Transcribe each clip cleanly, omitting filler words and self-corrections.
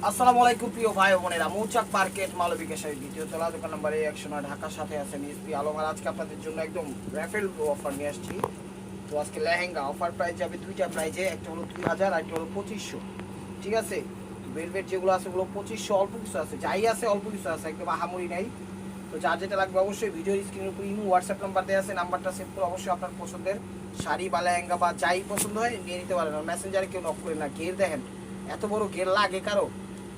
আসসালামু আলাইকুম প্রিয় ভাই বোনেরা, মৌচাক মার্কেট মালবিকা শাড়ি দ্বিতীয় তলা, দোকান নম্বর 109, ঢাকার সাথে আছেন এসপি আলম। আর আজকে আপনাদের জন্য একদম র্যাফেল অফার নিয়ে আসছি। তো আজকে লেহেঙ্গা অফার প্রাইস যাবে দুইটা প্রাইজে, একটা হলো 2000 আর একটা হলো 2500। ঠিক আছে, ভেলভেট যেগুলো আছে ওগুলো 2500, অল্প কিছু আছে, যাই আছে অল্প কিছু আছে, একদম আহামরি নাই। তো যার যেটা লাগবে অবশ্যই ভিডিওর স্ক্রিনের উপর হোয়াটসঅ্যাপ নাম্বার দেওয়া আছে, নাম্বারটা সেভ করে অবশ্যই আপনার পছন্দের শাড়ি বা লেহেঙ্গা বা যাই পছন্দ হয় নিয়ে নিতে পারেন। আর মেসেঞ্জারে কেউ নক করে না। ঘের দেখেন, এত বড় ঘের লাগে কারো?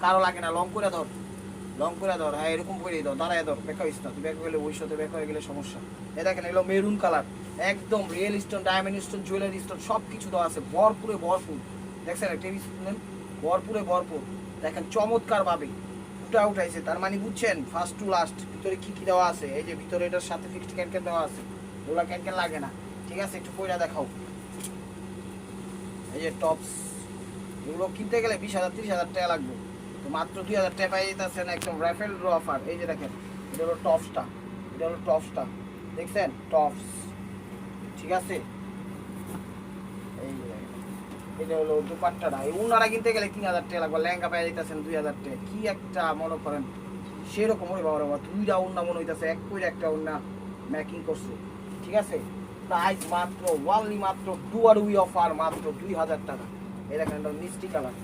কারো লাগে না। লং করে ধর, লং করে ধর, হ্যাঁ এরকম করেই ধর, দাঁড়ায় ধর, বেকা হইস না, তুই ব্যাক গেলে ওই সাথে ব্যাক হয়ে গেলে সমস্যা। এ দেখেন এগুলো মেরুন কালার, একদম real stone, diamond stone, jewellery stone সব কিছু দেওয়া আছে, ভরপুরে ভরপুর। দেখছেন টেবিল স্টোন ভরপুরে ভরপুর, দেখেন চমৎকার ভাবে ফুটা উঠাইছে। তার মানে বুঝছেন ফার্স্ট টু লাস্ট ভিতরে কি কি দেওয়া আছে। এই যে ভিতরে এটার সাথে ফিক্সড ক্যান দেওয়া আছে, ওগুলা ক্যান লাগে না। ঠিক আছে, একটু পয়লা দেখাও। এই যে টপস, এগুলো কিনতে গেলে 20,000 30,000 টাকা লাগবে, তো মাত্র 2000 টাকা পাই যেতেছেন একদম র্যাফেল অফার। এই যে দেখেন এটা হলো টপসটা, এটা হলো টপসটা, দেখছেন টপস। ঠিক আছে, এই যে দেখেন এটা হলো দুপাট্টাটা। এই উনারা কিনতে গেলে 3000 টাকা লাগবে, লেহেঙ্গা পাই যেতেছেন 2000 টাকা। কি একটা মনে করেন সেরকম, ওরে বাবা বাবা, দুইটা উন্না মনে হইতেছে এক করে একটা উন্না মেকিং করছে। ঠিক আছে, প্রাইস মাত্র ওয়ানলি মাত্র ডুয়ারুই অফার মাত্র 2000 টাকা। এই দেখেন এটা মিষ্টি কালার,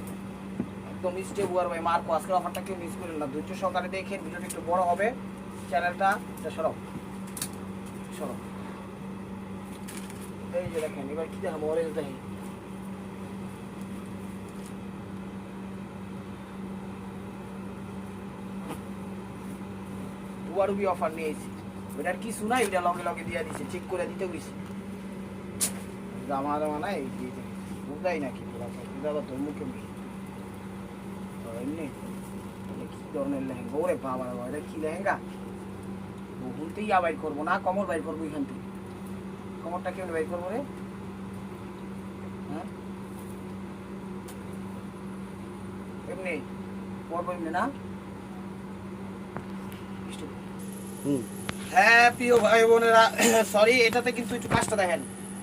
একদম মিষ্টি বুয়ার ভাই মার্কো। আজকের অফারটা কেউ মিস করেন না, ধৈর্য সহকারে দেখেন, ভিডিওটা একটু বড় হবে। চ্যানেলটা সরাও সরাও। এই যে দেখেন এবার কি দেখাবো, অরেঞ্জ দেখেন, ডুয়ারুই অফার নিয়েছি। ওটার কিছু নাই, ওইটা লগে লগে দিয়ে দিচ্ছে, চেক করে দিতে গেছি। জামা জামা নাই বুঝাই নাকি দাদা তোর মুখে মুখে এমনি কি ধরনের লেহেঙ্গা, ওরে বাবা বাবা, এটা কি লেহেঙ্গা? বহুতেই বাইর করবো না, কমর বাইর করবো এখান থেকে। কমরটা কেমন বাইর করবো রে? হ্যাঁ এমনি পরবো এমনি না। হ্যাঁ প্রিয় ভাই বোনেরা, সরি, এটাতে কিন্তু একটু কাজটা দেখেন।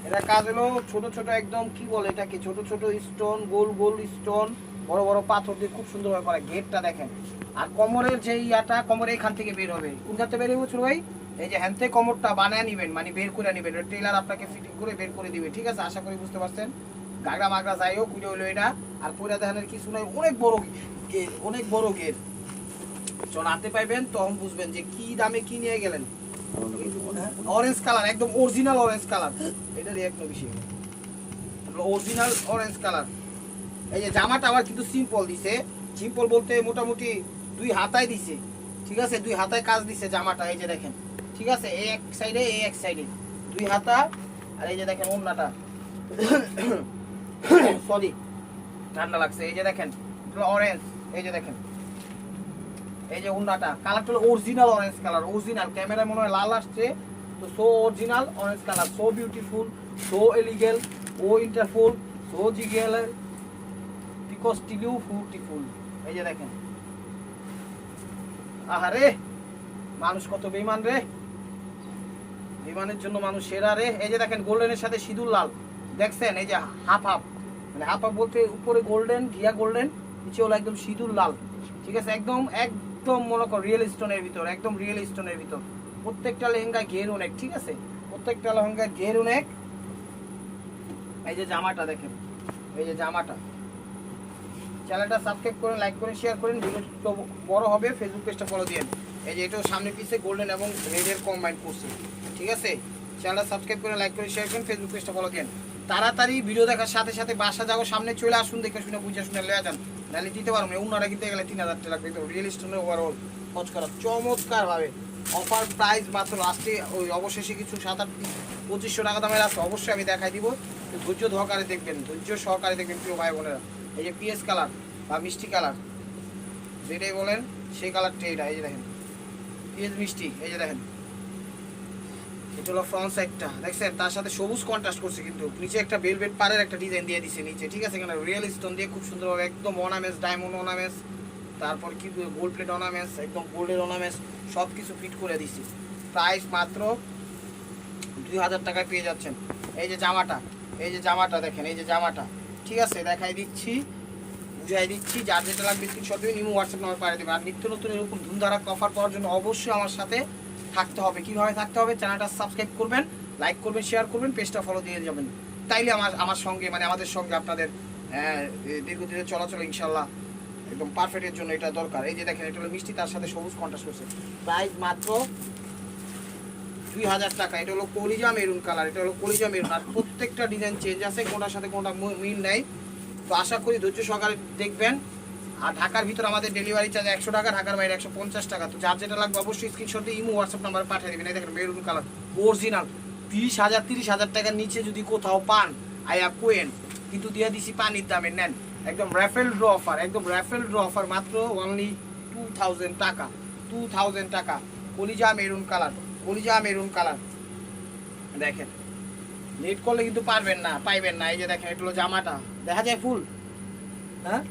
এটা কাজ হলো ছোট ছোট একদম কি বলে এটাকে, ছোট ছোট স্টোন, গোল গোল স্টোন, বড় বড় পাথর দিয়ে খুব সুন্দরভাবে করা। গেটটা দেখেন, আর কোমরের যে ইয়াটা, কোমরে এখান থেকে বের হবে। কোন জায়গাতে বের হবে ছোট ভাই? এই যে হ্যান্ডে কোমরটা বানায় নিবেন, মানে বের করে নিবেন, টেলার আপনাকে ফিটিং করে বের করে দিবে। ঠিক আছে, আশা করি বুঝতে পারছেন। গাগরা মাগরা যাই হোক, কুড়ে হইলো এটা। আর পুরা দেখানোর কিছু নাই, অনেক বড় গেট, অনেক বড় গেট। যখন হাতে পাইবেন তখন বুঝবেন যে কি দামে কি নিয়ে গেলেন। অরেঞ্জ কালার, একদম অরিজিনাল অরেঞ্জ কালার, এটা রিয়াক্ট বেশি, অরিজিনাল অরেঞ্জ কালার। এই যে জামাটা আবার কিন্তু সিম্পল দিছে, সিম্পল বলতে মোটামুটি 2 হাতায় দিছে। ঠিক আছে, 2 হাতায় কাজ দিছে জামাটা। এই যে দেখেন, ঠিক আছে, এই এক সাইডে এই এক সাইডে 2 হাতা। আর এই যে দেখেন ওন্নাটা, সরি ঠান্ডা লাগছে। এই যে দেখেন অরেঞ্জ, এই যে দেখেন এই যে উন্নাটা, কালারটা হলো অরিজিনাল অরেঞ্জ কালার, অরিজিনাল। ক্যামেরায় মনে হয় লাল আসছে, তো so original orange colour, so beautiful, so elegant, oh wonderful, so jiggle, because truly beautiful. এই যে দেখেন, আহারে মানুষ কত বেঈমান রে, বিমানের জন্য মানুষ সেরা রে। এই যে দেখেন গোল্ডেনের সাথে সিঁদুর লাল, দেখছেন? এই যে হাফ হাফ, মানে হাফ হাফ বলতে উপরে গোল্ডেন, ঘিয়া গোল্ডেন, নিচে হলো একদম সিঁদুর লাল। ঠিক আছে, একদম একদম মনে কর রিয়েল স্টোনের ভিতর, একদম রিয়েল স্টোনের ভিতর। প্রত্যেকটা লেহেঙ্গা ঘের অনেক। ঠিক আছে, প্রত্যেকটা লেহেঙ্গা ঘের অনেক। এই যে জামাটা দেখেন, এই যে জামাটা। চ্যানেলটা সাবস্ক্রাইব করেন, লাইক করেন, শেয়ার করেন, ভিডিওটা বড় হবে। ফেসবুক পেজটা ফলো দিন। এই যে এটাও সামনে পিছে গোল্ডেন এবং রেডের কম্বাইন করছে। ঠিক আছে, চ্যানেলটা সাবস্ক্রাইব করে লাইক করে শেয়ার করেন, ফেসবুক পেজটা ফলো দিন। তাড়াতাড়ি ভিডিও দেখার সাথে সাথে বাসা যাও, সামনে চলে আসুন, দেখে শুনে বুঝে শুনে লেয়া যান, নাহলে দিতে পারবো না। অন্যরা কিনতে গেলে 3000 টাকা লাগবে। তো রিয়েল স্টোনের ওভারঅল খোঁজ করা চমৎকার ভাবে অফার প্রাইস মাত্র লাস্টে ওই অবশেষে কিছু 7-8-2500 টাকা দামের আছে, অবশ্যই আমি দেখাই দিব। ধৈর্য সহকারে দেখবেন, ধৈর্য সহকারে দেখবেন প্রিয় ভাই বোনেরা। এই যে পিএস কালার বা মিষ্টি কালার যেটাই বলেন, সেই কালারটা এটা। এই যে দেখেন পিএস মিষ্টি, এই যে দেখেন এটা হলো ফ্রন্ট সাইডটা, দেখছেন? তার সাথে সবুজ কন্ট্রাস্ট করছে, কিন্তু নিচে একটা ভেলভেট পাড়ের একটা ডিজাইন দিয়ে দিছে নিচে। ঠিক আছে, এখানে রিয়েল স্টোন দিয়ে খুব সুন্দরভাবে একদম অর্নামেন্টস, ডায়মন্ড অর্নামেন্টস, তারপর কি গোল্ড প্লেট অর্নামেন্টস, একদম গোল্ডের অর্নামেন্টস সব কিছু ফিট করে দিছি। প্রাইস মাত্র 2000 টাকায় পেয়ে যাচ্ছেন। এই যে জামাটা, এই যে জামাটা দেখেন, এই যে জামাটা। ঠিক আছে, দেখাই দিচ্ছি, বুঝাই দিচ্ছি, যার যেটা লাগবে স্ক্রিনশট দিবেন, ইমো হোয়াটসঅ্যাপ নাম্বার পাঠিয়ে দেবেন। আর নিত্য নতুন এরকম ধুমধারা অফার পাওয়ার জন্য অবশ্যই আমার সাথে থাকতে হবে। কীভাবে থাকতে হবে? চ্যানেলটা সাবস্ক্রাইব করবেন, লাইক করবেন, শেয়ার করবেন, পেজটা ফলো দিয়ে যাবেন। তাইলে আমার সঙ্গে মানে আমাদের সঙ্গে আপনাদের দীর্ঘদিনের চলাচল ইনশাল্লাহ একদম পারফেক্টের জন্য এটা দরকার। এই যে দেখেন, এটা হলো মিষ্টি, তার সাথে সবুজ কন্ট্রাস্ট করছে। প্রাইস মাত্র 2000 টাকা। এটা হলো কলিজা মেরুন কালার, এটা হলো কলিজা মেরুন। আর প্রত্যেকটা ডিজাইন চেঞ্জ আছে, কোনটার সাথে কোনটা মিল নেই। তো আশা করি ধৈর্য সহকারে দেখবেন। আর ঢাকার ভিতর আমাদের ডেলিভারি চার্জ 100 টাকা, ঢাকার বাইরে 150 টাকা। তো যার যেটা লাগবে অবশ্যই স্ক্রিনশট দিয়ে ইমো হোয়াটসঅ্যাপ নাম্বারে পাঠিয়ে দেবেন। এই দেখেন মেরুন কালার অরিজিনাল 30,000 টাকার নিচে যদি কোথাও পান আয়া কোয়েন, কিন্তু দিয়ে দিছি পানির দামে নেন। একদম র্যাফেল ড্র অফার, একদম র্যাফেল ড্র অফার, মাত্র অনলি 2000 টাকা। 2000 টাকা কলিজা মেরুন কালার, কলিজা মেরুন কালার। দেখেন লেট করলে কিন্তু পারবেন না, পাইবেন না। এই যে দেখেন, এটা হলো জামাটা, দেখা যায় ফুল, হ্যাঁ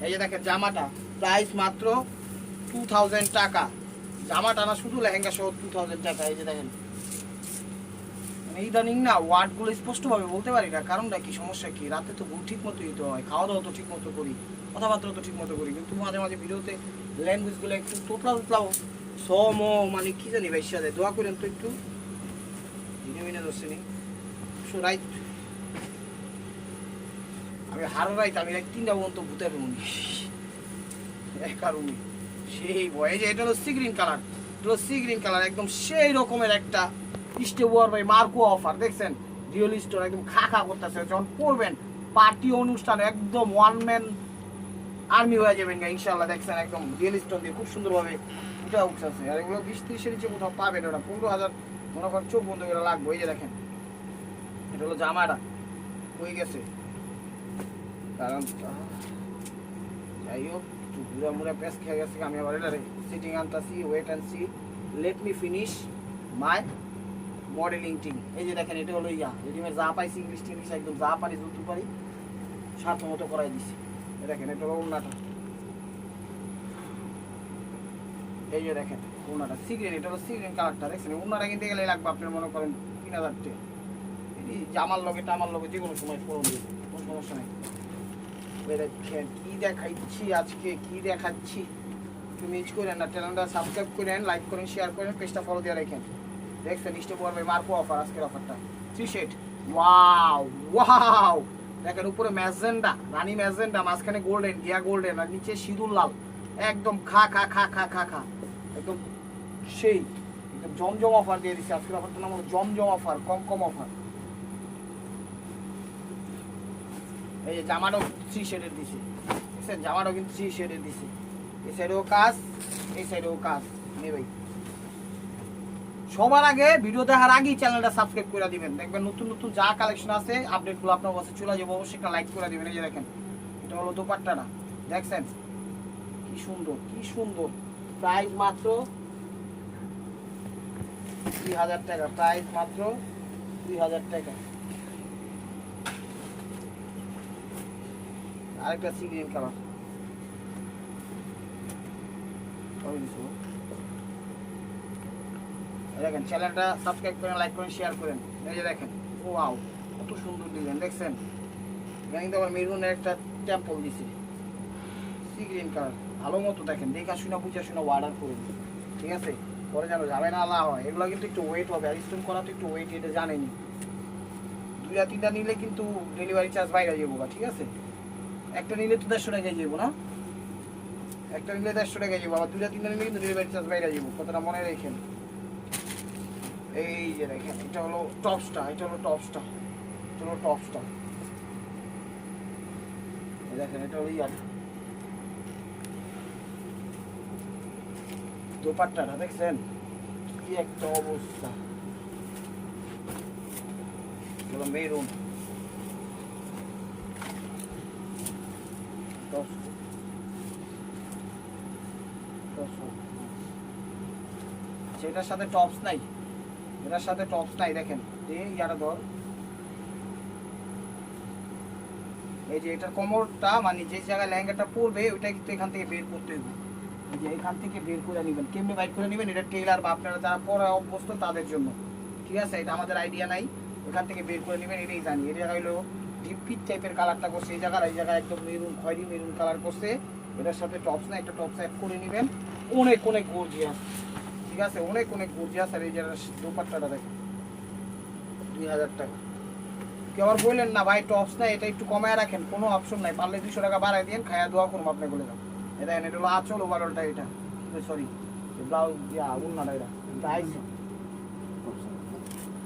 এই যে দেখেন জামাটা, প্রাইস মাত্র 2000 টাকা। জামাটা না, শুধু লেহেঙ্গা সহ 2000 টাকা। এই যে দেখেন, মানে ইদানিং না ওয়ার্ডগুলো স্পষ্টভাবে বলতে পারি না, কারণটা কি, সমস্যা কি? রাতে তো ঘুম ঠিক মতো দিতে হয়, খাওয়া দাওয়া তো ঠিক মতো করি, কথাবার্তা তো ঠিক মতো করি, কিন্তু মাঝে মাঝে ভিডিওতে ল্যাঙ্গুয়েজগুলো একটু তোতলাও তোতলাও মানে কি জানি ভাই, সাথে দোয়া করেন তো একটু ভিডিও মিনে ধরছে নি রাইট। আমি হারো রাইত, আমি রাইট 3টা পর্যন্ত ভূতের রুমনি একা রুমি সেই ভয়। যে এটা হলো সি গ্রিন কালার, এটা হলো সি গ্রিন কালার, একদম সেই রকমের একটা স্টেওয়ার ভাই মার্কো অফার। দেখছেন রিয়েল স্টোর একদম খা খা করতেছে, যখন পড়বেন পার্টি অনুষ্ঠান একদম ওয়ান ম্যান আর্মি হয়ে যাবেন গা ইনশাল্লাহ। দেখছেন একদম রিয়েল স্টোর দিয়ে খুব সুন্দরভাবে উঠা উঠছে। আর এগুলো 20-30 নিচে কোথাও পাবেন, ওটা 15,000 মনে করেন চোখ বন্ধ করে লাগবে। এই যে দেখেন, এটা হলো জামাটা হয়ে গেছে, কারণ যাই হোক পুরা মুরা প্যাস খেয়ে গেছে। আমি আবার এটা সিটিং আনতাছি, wait and see, let me finish my modeling team. এই যে দেখেন, এটা হলো রেডিমেড যা পাইছি, ইংলিশ টিংলিশ একদম যা পারি যত পারি সাধ্য মতো করাই দিছি। দেখেন এটা হলো ওড়নাটা, এই যে দেখেন ওড়নাটা সিগ্রেন, এটা হলো সিগ্রেন কালারটা। দেখছেন ওড়নাটা কিনতে গেলে লাগবে আপনার মনে করেন 3000 টাকা। এই জামার লগে টামার লগে যে কোনো সময় ফোন দিবে, কোনো সমস্যা নেই। দেখেন কি দেখাচ্ছি আজকে, কি দেখাচ্ছি, একটু মিস করেন না, চ্যানেলটা সাবস্ক্রাইব করেন, লাইক করেন, শেয়ার করেন, পেজটা ফলো দিয়ে রাখেন। দেখছেন স্টে পড়বে মার্কো অফার, আজকের অফারটা 3 সেট। ওয়াও ওয়াও, দেখেন উপরে ম্যাজেন্ডা, রানী ম্যাজেন্ডা, মাঝখানে গোল্ডেন, গিয়া গোল্ডেন, আর নিচে সিঁদুর লাল, একদম খা খা খা খা খা খা, একদম সেই একদম জমজম অফার দিয়ে দিচ্ছে। আজকের অফারটার নাম হলো জমজম অফার, কম কম অফার। এই যে জামাটাও 3 শেডের দিছে, দেখছেন জামাটাও কিন্তু 3 শেডের দিছে। এই সাইডেও কাজ, এই সাইডেও কাজ নেই ভাই। সবার আগে ভিডিও দেখার আগেই চ্যানেলটা সাবস্ক্রাইব করে দিবেন, দেখবেন নতুন নতুন যা কালেকশন আছে আপডেটগুলো আপনার কাছে চলে যাবো। অবশ্যই একটা লাইক করে দিবেন। এই যে দেখেন, এটা হলো দোপাট্টাটা, দেখছেন কি সুন্দর, কি সুন্দর। প্রাইস মাত্র 2000 টাকা, প্রাইস মাত্র 2000 টাকা। আরেকটা সি গ্রিন কালার, দেখেন চ্যানেলটা সাবস্ক্রাইব করেন, লাইক করেন, শেয়ার করেন। এই যে দেখেন ওয়াও কত সুন্দর ডিজাইন, দেখছেন কিন্তু আবার মেরুনের একটা টেম্পল দিছে, সি গ্রিন কালার ভালো মতো। দেখেন দেখা শুনে বুঝে শুনে অর্ডার করুন, ঠিক আছে? পরে যেন যাবে না আল্লাহ হয়। এগুলো কিন্তু একটু ওয়েট হবে, আর স্টোন করা তো একটু ওয়েট, এটা জানেনি। 2-3টা নিলে কিন্তু ডেলিভারি চার্জ বাইরে যাবো, ঠিক আছে? একটা নিলে তো 150 টাকায় যাবো না, একটা নিলে 150 টাকায় যাবো, আবার 2-3টা নিলে কিন্তু ডেলিভারি চার্জ বাইরে যাবো, কথাটা মনে রাখেন। এই যে দেখেন, এটা হলো টপসটা, এটা হলো টপসটা, এটা হলো টপসটা। দেখেন এটা হলো দোপাট্টাটা, দেখছেন কি একটা অবস্থা, হলো মেরুন এটার সাথে টপস নাই, এটার সাথে টপস নাই। দেখেন ইয়াটা ধর, এই যে এটার কোমরটা মানে যে জায়গায় লেহেঙ্গাটা পরবে ওইটা কিন্তু এখান থেকে বের করতে হবে। এই যে এখান থেকে বের করে নেবেন, কেমনি বাইর করে নেবেন এটা টেইলার বা আপনারা যারা পরে অভ্যস্ত তাদের জন্য, ঠিক আছে? এটা আমাদের আইডিয়া নাই, এখান থেকে বের করে নেবেন, এটাই জানি। এটা হইলো ডিপ পিচ টাইপের কালারটা করছে এই জায়গায় একদম মেরুন খয়েরি মেরুন কালার করছে। এটার সাথে টপস না একটা টপস অ্যাড করে নেবেন, অনেক অনেক গর্জিয়াস, ঠিক আছে, অনেক অনেক গর্জিয়াস। আর এই যে দোপাট্টাটা দেখেন 2000 টাকা। কেউ আবার বললেন না ভাই টপস না এটা একটু কমায় রাখেন, কোনো অপশন নাই, পারলে 200 টাকা বাড়াই দিন, খায়া দোয়া করুন আপনি বলে দাও। এটা এটা হলো আঁচল ওভারঅলটা, এটা সরি ব্লাউজ উন্নাটা, এটা আইসি,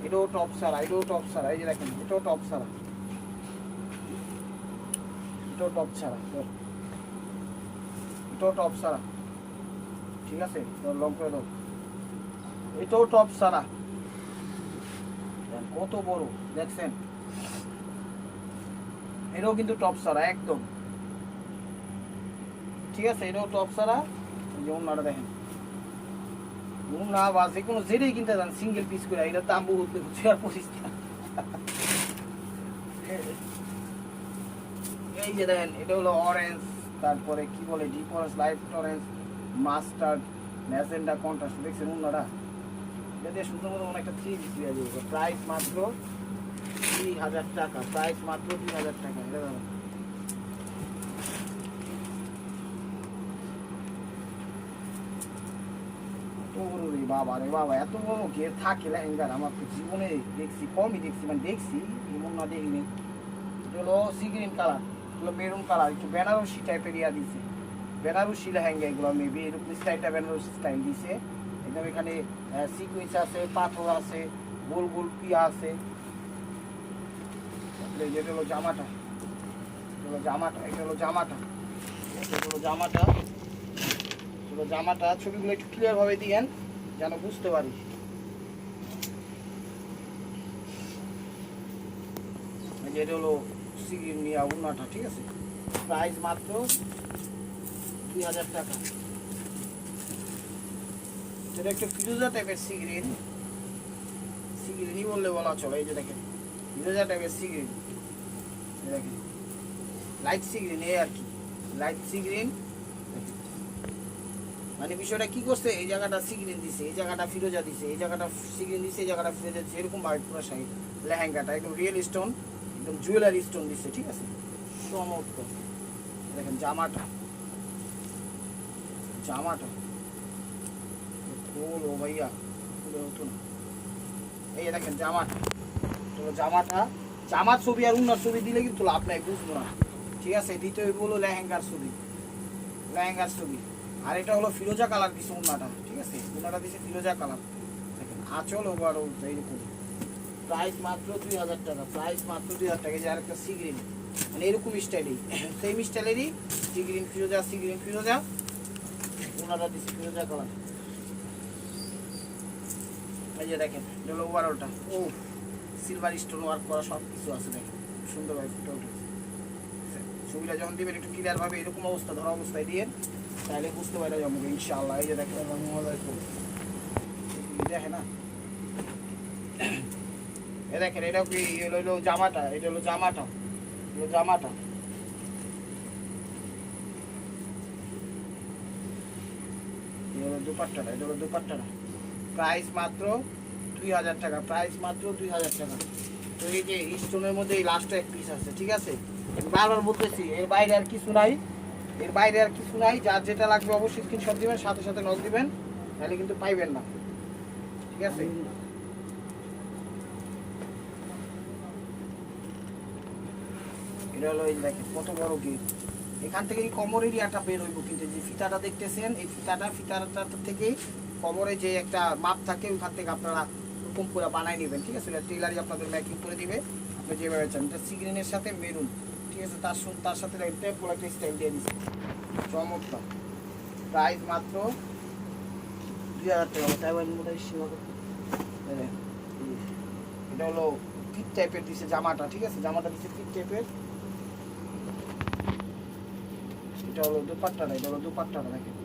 এটাও টপ সারা, এটাও টপ সারা, এই যে দেখেন এটাও টপ সারা, এটাও টপ ছাড়া, এটাও টপ সারা, ঠিক আছে, লং করে দাও, এটাও টপ সারা, কত বড় দেখছেন, এটাও কিন্তু টপ সারা একদম, ঠিক আছে, এটাও টপ সারা। যে ওনাটা দেখেন না বা যে কোনো জেরেই কিনতে যান সিঙ্গেল পিস করে, এটার দাম বহুত 25 টাকা। এই যে দেখেন এটা হলো অরেঞ্জ, তারপরে কি বলে deep orange, light orange, mustard, magenta, contrast, দেখছেন ওনাটা, এটা দিয়ে সুন্দর মতো অনেকটা 3 বিক্রি হয়ে যাবে। প্রাইস মাত্র 2000 টাকা, প্রাইস মাত্র 2000 টাকা। এটা দেখেন বাবা রে বাবা, এত বড় ঘের থাকে লেহেঙ্গার আমার তো জীবনে দেখছি, কমই দেখছি, মানে দেখছি এমন না দেখিনি। এটা হলো সি গ্রিন কালার, এগুলো মেরুন কালার, একটু বেনারসি টাইপের ইয়া দিছে, বেনারসি লেহেঙ্গা এগুলো মেবি এরকম স্টাইলটা বেনারসি স্টাইল দিছে একদম। এখানে সিকুয়েন্স আছে, পাথর আছে, গোল গোল পিয়া আছে। যেটা হলো জামাটা, এটা হলো জামাটা, এটা হলো জামাটা, এটা হলো জামাটা, এগুলো জামাটা। ছবিগুলো একটু ক্লিয়ার ভাবে দিয়েন যেন বুঝতে পারি। এটা হলো সিগির নিয়া উন্নাটা, ঠিক আছে, প্রাইস মাত্র 2000 টাকা। এটা একটু ফিরোজা টাইপের সিগ্রিন, সিগ্রিনই বললে বলা চলে। এই যে দেখেন ফিরোজা টাইপের সিগ্রিন, দেখেন লাইট সিগ্রিন, এই আর কি লাইট সিগ্রিন। মানে বিষয়টা কি করছে, এই জায়গাটা সিগ্রিন দিছে, এই জায়গাটা ফিরোজা দিছে, এই জায়গাটা সিগ্রিন দিছে, এই জায়গাটা ফিরোজা দিছে, এরকম ভাবে পুরো শাড়ি লেহেঙ্গাটা একদম রিয়েল স্টোন, একদম জুয়েলারি স্টোন দিছে, ঠিক আছে, চমৎকার। দেখেন জামাটা, জামাটা ও ভাইয়া হতো না। এই দেখেন জামাটা, জামাটা, জামার ছবি আর উন্নার ছবি দিলে কিন্তু লাভ নাই, বুঝবো না, ঠিক আছে। দ্বিতীয় হলো লেহেঙ্গার ছবি, লেহেঙ্গার ছবি। আর এটা হলো ফিরোজা কালার দিছে উন্নাটা, ঠিক আছে, উন্নাটা দিছে ফিরোজা কালার। দেখেন আঁচল ওভারঅল এইরকম। প্রাইস মাত্র 2000 টাকা, প্রাইস মাত্র 2000 টাকা। যে আরেকটা সিগ্রিন, মানে এরকম স্টাইলেই, সেম স্টাইলেরই সিগ্রিন ফিরোজা, সিগ্রিন ফিরোজা, উন্নাটা দিছে ফিরোজা কালার। এই যে দেখেন এটা হলো ওভারঅলটা, ও সিলভার স্টোন ওয়ার্ক করা সব কিছু আছে, দেখেন সুন্দরভাবে ফুটে উঠেছে। ছবিটা যখন দিবেন একটু ক্লিয়ার ভাবে এরকম অবস্থা ধরা অবস্থায় দিয়ে, তাহলে বুঝতে পারা যাবে ইনশাআল্লাহ। এই যে দেখেন দেখে না, এ দেখেন এটাও কি হলো জামাটা, এটা হলো জামাটা, হলো জামাটা, এটা হলো দুপাট্টাটা, এটা হলো দুপাট্টাটা। প্রাইস মাত্র 2000 টাকা, প্রাইস মাত্র 2000 টাকা। তো এই যে স্টোনের মধ্যে এই লাস্ট এক পিস আছে, ঠিক আছে, বারবার বলতেছি এর বাইরে আর কিছু নাই, এর বাইরে আর কিছু নাই। যার যেটা লাগবে অবশ্যই স্ক্রিনশট দিবেন, সাথে সাথে নক দিবেন, তাহলে কিন্তু পাইবেন না, ঠিক আছে। এটা হলো এই দেখেন কত বড় গেট, এখান থেকে এই কমর এরিয়াটা বের হইব, কিন্তু যে ফিতাটা দেখতেছেন এই ফিতাটা থেকেই কমরে যে একটা মাপ থাকে ওইখান থেকে আপনারা এরকম করে বানাই নেবেন, ঠিক আছে। টেলারই আপনাদের মেকিং করে দিবে, আপনি যেভাবে চান। এটা সিগ্রিনের সাথে মেরুন, ঠিক আছে, তার সাথে টেম্পল একটা স্টাইল দিয়ে দিচ্ছে, চমৎকার। প্রাইস মাত্র 2000 টাকা। এটা হলো পিট টাইপের দিচ্ছে জামাটা, ঠিক আছে, জামাটা দিচ্ছে পিট টাইপের। এটা হলো দুপাট্টাটা, এটা হলো দুপাট্টাটা, দেখেন।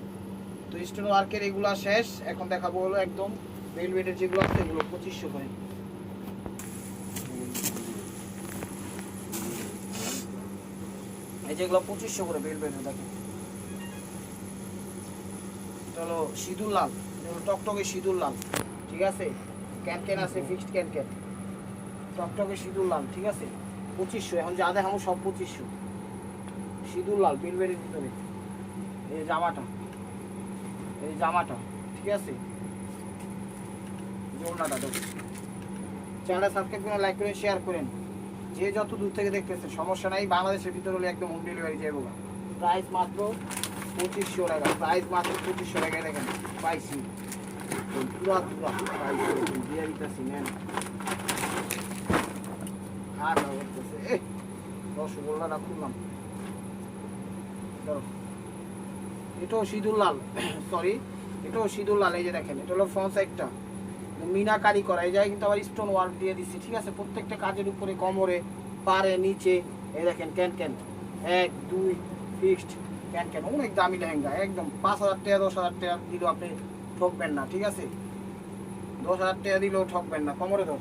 তো স্টোন ওয়ার্কের এগুলো শেষ, এখন দেখাবো হলো একদম ভেলভেটের যেগুলো আছে এগুলো 2500 করে। এই যেগুলো 2500 করে ভেলভেটের, দেখেন। এটা হলো সিঁদুর লাল, এটা হলো টকটকে সিঁদুর লাল, ঠিক আছে, ক্যান আছে, ফিক্সড ক্যান, টকটকে সিঁদুর লাল, ঠিক আছে। 2500, এখন যা দেখাবো সব 2500। সিঁদুর লাল বেলভেটের ভিতরে, এই জামাটা, এই জামাটা, ঠিক আছে। ওড়নাটা দেখো। চ্যানেলটা সাবস্ক্রাইব করেন, লাইক করেন, শেয়ার করেন। যে যত দূর থেকে দেখতেছেন সমস্যা নাই, বাংলাদেশের ভিতরে হলে একদম হোম ডেলিভারি যাবো। প্রাইস মাত্র 2500 টাকা, প্রাইস মাত্র 2500 টাকায় দেখেন পাইছি। পুরা পুরা পাইছি দিয়ে দিতেছি, নেন। আর না করতেছে রসগোল্লাটা খুললাম, ধরো। এটাও সিঁদুর লাল, সরি এটাও সিঁদুর লাল। এই যে দেখেন, এটা হলো ফ্রন্ট সাইডটা মিনাকারি করা, এই জায়গায় কিন্তু আবার স্টোন ওয়ার্ক দিয়ে দিচ্ছি, ঠিক আছে। প্রত্যেকটা কাজের উপরে, কোমরে, পারে, নিচে, এই দেখেন can can 1 2 fixed can can. অনেক দামি লেহেঙ্গা, একদম 5000 টাকা 10,000 টাকা দিলেও আপনি ঠকবেন না, ঠিক আছে। 10,000 টাকা দিলেও ঠকবেন না। কোমরে ধর,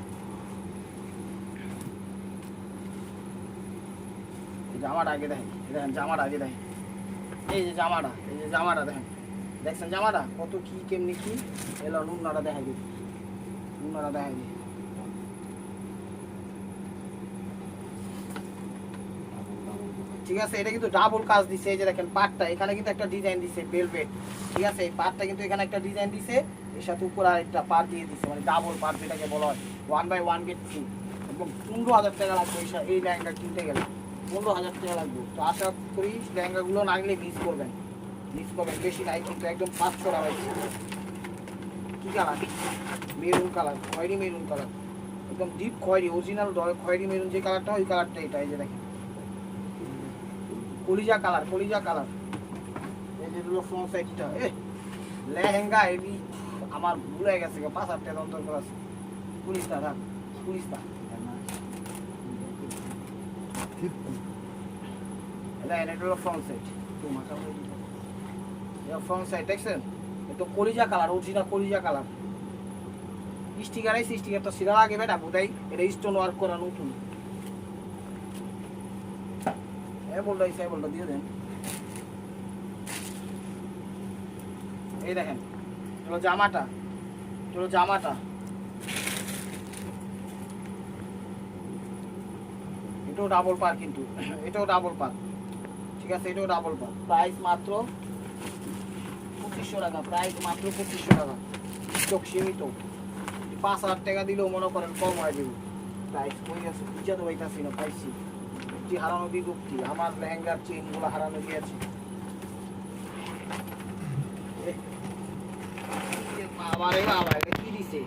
জামাটা আগে দেখেন, দেখেন জামাটা আগে দেখেন। এই যে জামাটা, এই যে জামাটা দেখেন, দেখছেন জামাটা কত কি কেমনি কি। এলো নুনাটা দেখাই দিই, নুনাটা দেখাই দিই। ঠিক আছে, এটা কিন্তু ডাবল কাজ দিছে। এই যে দেখেন পাটটা, এখানে কিন্তু একটা ডিজাইন দিছে ভেলভেট, ঠিক আছে। এই পাটটা কিন্তু এখানে একটা ডিজাইন দিছে, এর সাথে উপর আরেকটা পাট দিয়ে দিছে, মানে ডাবল পাট যেটাকে বলা হয়। 1/1 গেট ফ্রি। এবং 15,000 টাকা লাগবে এই লেহেঙ্গা কিনতে গেলে, 15,000 টাকা লাগবে। তো আশা করি লেহেঙ্গাগুলো না নিলে মিস করবেন, মিস করবেন। বেশি নাই কিন্তু, একদম 500 টাকা। কি কালার? মেরুন কালার, খয়েরি মেরুন কালার, একদম ডিপ খয়েরি, অরিজিনাল খয়েরি মেরুন যে কালারটা, ওই কালারটা এটা। এই যে দেখেন কলিজা কালার, কলিজা কালার। এই যে হলো ফ্রন্ট সাইডটা। লেহেঙ্গা এবি আমার ভুলে গেছে, 5,000 টাকা অন্তর করা আছে। পুলিশটা থাক, পুলিশটা এটা হলো ফ্রন্ট সাইড। ফ্রন্ট সাইড দেখছেন, একদম কলিজা কালার, অরিজিনাল কলিজা কালার। স্টিকার আছে, স্টিকারটা সিরা লাগে বেটা বোধাই, এটা স্টোন ওয়ার্ক করা নতুন। বলটা দিয়ে দেন। এই দেখেন চলো জামাটা, চলো জামাটা, এটাও ডাবল পার কিন্তু, এটাও ডাবল পার, ঠিক আছে। এটাও ডাবল পার। প্রাইস মাত্র 2500 টাকা, প্রাইস মাত্র 2500 টাকা। চোখ সীমিত, 5,000 টাকা দিলেও মনে করেন কম হয়ে যাবে। প্রাইস কই আছে বুঝা তো পাইতাছি না, পাইছি হারানো বিভক্তি। আমার লেহেঙ্গার চেইন গুলো হারানো গিয়েছে। বাবারে বাবা, এটা কি দিছে?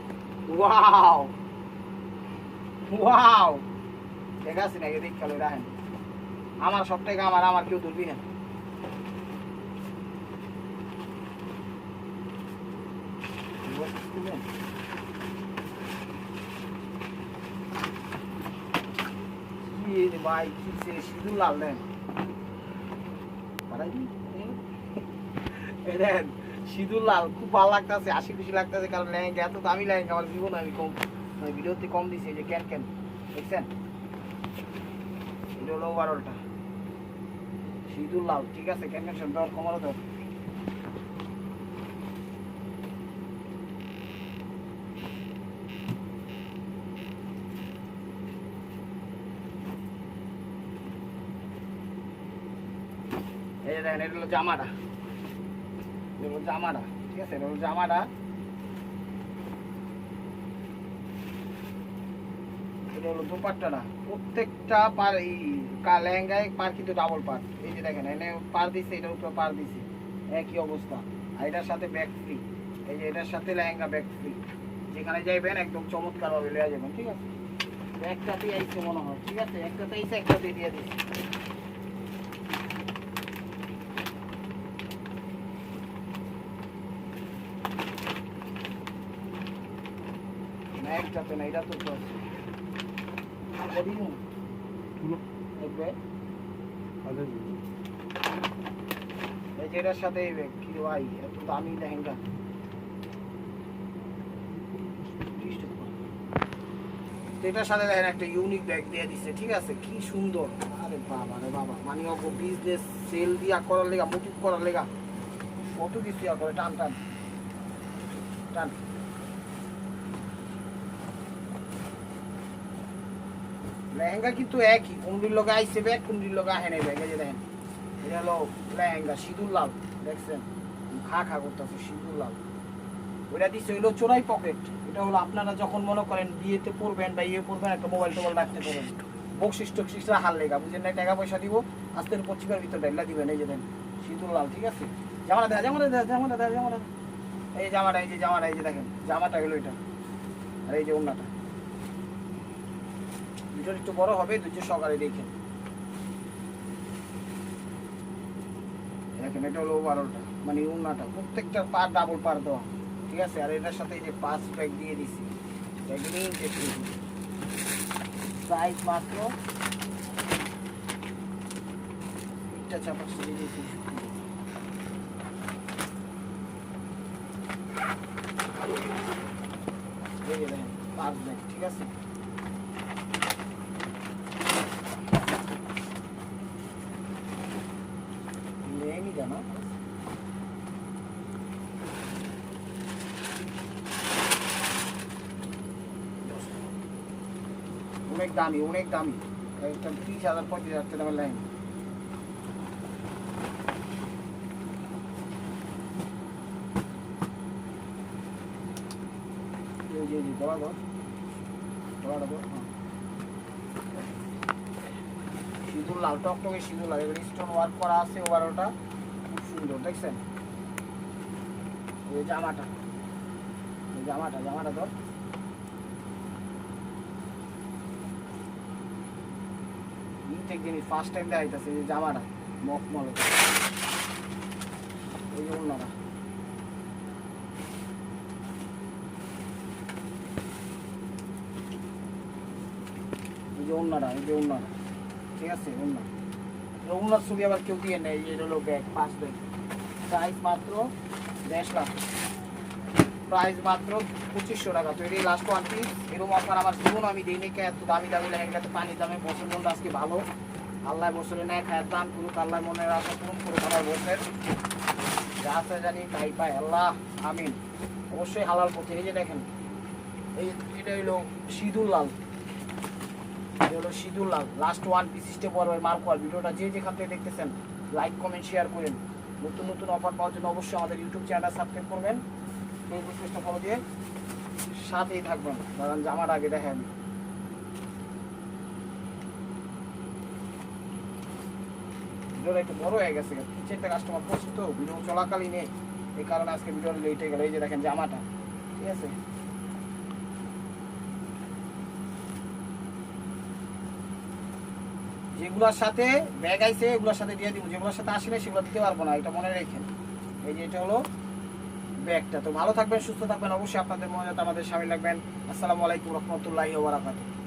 ওয়াও ওয়াও, ঠিক আছে না? এদিক খেলে রাখেন, আমার সব টাকা আমার, আমার কেউ তুলবি না। ভাই কি সিঁদুর লাল দেন, সিঁদুর লাল খুব ভালো লাগতেছে, হাসি খুশি লাগতেছে। কারণ লেহেঙ্গা এত দামি লেহেঙ্গা আমার জীবন আমি কম, ভিডিওতে কম দিছি। যে ক্যান ক্যান দেখছেন, এটা হলো ওভারঅলটা সিঁদুর লাল, ঠিক আছে। ক্যান ক্যান দর কমারও দর। এই দেখেন, এটা হলো জামাটা, এটা হলো জামাটা, ঠিক আছে। এটা হলো জামাটা, এটা হলো দোপাট্টাটা। প্রত্যেকটা পার এই লেহেঙ্গায় পার কিন্তু ডাবল পার। এই যে দেখেন এনে পার দিচ্ছে, এটার উপরে পার দিচ্ছে, একই অবস্থা। আর এটার সাথে ব্যাক ফ্রি, এই যে এটার সাথে লেহেঙ্গা ব্যাক ফ্রি। যেখানে যাইবেন একদম চমৎকার ভাবে লেয়া যাবেন, ঠিক আছে। একটাতেই আইছে মনে হয়, ঠিক আছে। একটাতে আইছে, একটাতে দিয়ে দিচ্ছি। একটাতে না, এটা তো এটার সাথে কি ভাই এত দামি লেহেঙ্গা। এটার সাথে দেখেন একটা ইউনিক ব্যাগ দিয়ে দিচ্ছে, ঠিক আছে। কি সুন্দর, আরে বাবা রে বাবা, মানে বিজনেস সেল দিয়া করার লেগা, মুকুব করার লেগা কত কিছু করে। টান টান টান, লেহেঙ্গা কিন্তু একই, কোনটির লগে আইসে ব্যাগ, কোনটির লগে আহে নাই ব্যাগ। এই যে দেখেন এটা হলো লেহেঙ্গা সিঁদুর লাল, দেখছেন খা খা করতেছে সিঁদুর লাল। ওইটা দিচ্ছে হইলো চোরাই পকেট। এটা হলো আপনারা যখন মনে করেন বিয়েতে পড়বেন বা ইয়ে পড়বেন, একটা মোবাইল টোবাইল রাখতে পারেন, বকশিস টকশিস রাখার লেগা, বুঝেন না, টাকা পয়সা দিব আস্তের পত্রিকার ভিতর ডাইলা দিবেন। এই যে দেন সিঁদুর লাল, ঠিক আছে। জামাটা দেখা, জামাটা দেখা, জামাটা দেখা, জামাটা, এই জামাটা, এই যে জামাটা, এই যে দেখেন জামাটা হলো এটা, আর এই যে ওড়নাটা। ভিডিও একটু বড় হবে, দুটো সকালে দেখেন। দেখেন এটা হলো ওভারঅলটা, মানে ওড়নাটা প্রত্যেকটা পার ডাবল পার দেওয়া, ঠিক আছে। আর এটার সাথে এই যে 5 ব্যাগ দিয়ে দিছি, প্রাইস মাত্র একটা চাপা দিয়ে দিয়েছি। এই যে দেখেন 5 ব্যাগ, ঠিক আছে। নেই জানা অনেক দামি, অনেক দামি, একটা 30,000 35,000 দামের লাইন। সিঁদুর লাল, টকটকে সিঁদুর লাল, এবার স্টোন ওয়ার্ক করা আছে, ওভারঅলটা খুব সুন্দর, দেখছেন। এই জামাটা, এই জামাটা, জামাটা ধর, জিনিস ফার্স্ট টাইম দেখাইতেছে। এই যে জামাটা মখমল, এই যে ওড়নাটা, এই যে ওড়নাটা, এই যে ওড়নাটা, ঠিক আছে। ওড়না, ওড়নার ছবি আবার কেউ দিয়ে নেই। এই হলো ব্যাগ, 5 ব্যাগ, প্রাইস মাত্র 10 লাখ, প্রাইস মাত্র 2500 টাকা। তো এটাই লাস্ট ওয়ান পিস। এরকম অফার আমার জীবন আমি দিই নাকি, এত দামি দামি লেহেঙ্গাতে পানির দামে। বছর মনটা আজকে ভালো, আল্লাহ বছরে নেয় খায়ের দান করুক, আল্লাহ মনের আশা পূরণ করুক আমার বছর, যা আছে জানি তাই পাই, আল্লাহ আমিন। অবশ্যই হালাল পথে। এই যে দেখেন, এই এটা হইলো সিঁদুর লাল, এটা হলো সিঁদুর লাল, লাস্ট ওয়ান পিস স্টেপ ওয়ার মার্কওয়াল। ভিডিওটা যে যেখান থেকে দেখতেছেন লাইক কমেন্ট শেয়ার করেন। নতুন নতুন অফার পাওয়ার জন্য অবশ্যই আমাদের ইউটিউব চ্যানেল সাবস্ক্রাইব করবেন, ফেসবুক পেজটা ফলো দিয়ে সাথেই থাকবেন। কারণ জামার আগে দেখেন, ভিডিওটা একটু বড় হয়ে গেছে, 3-4টা কাস্টমার পড়ছে তো ভিডিও চলাকালীনে, এই কারণে আজকে ভিডিওটা লেট হয়ে গেল। এই যে দেখেন জামাটা, ঠিক আছে। যেগুলোর সাথে ব্যাগ আইছে এগুলোর সাথে দিয়ে দিব, যেগুলোর সাথে আসে না সেগুলো দিতে পারবো না, এটা মনে রেখেন। এই যে এটা হলো ব্যাগটা। তো ভালো থাকবেন, সুস্থ থাকবেন, অবশ্যই আপনাদের মনে আমাদের সামিল রাখবেন। আসসালামু আলাইকুম রহমতুল্লাহি ওয়া বারাকাতুহু।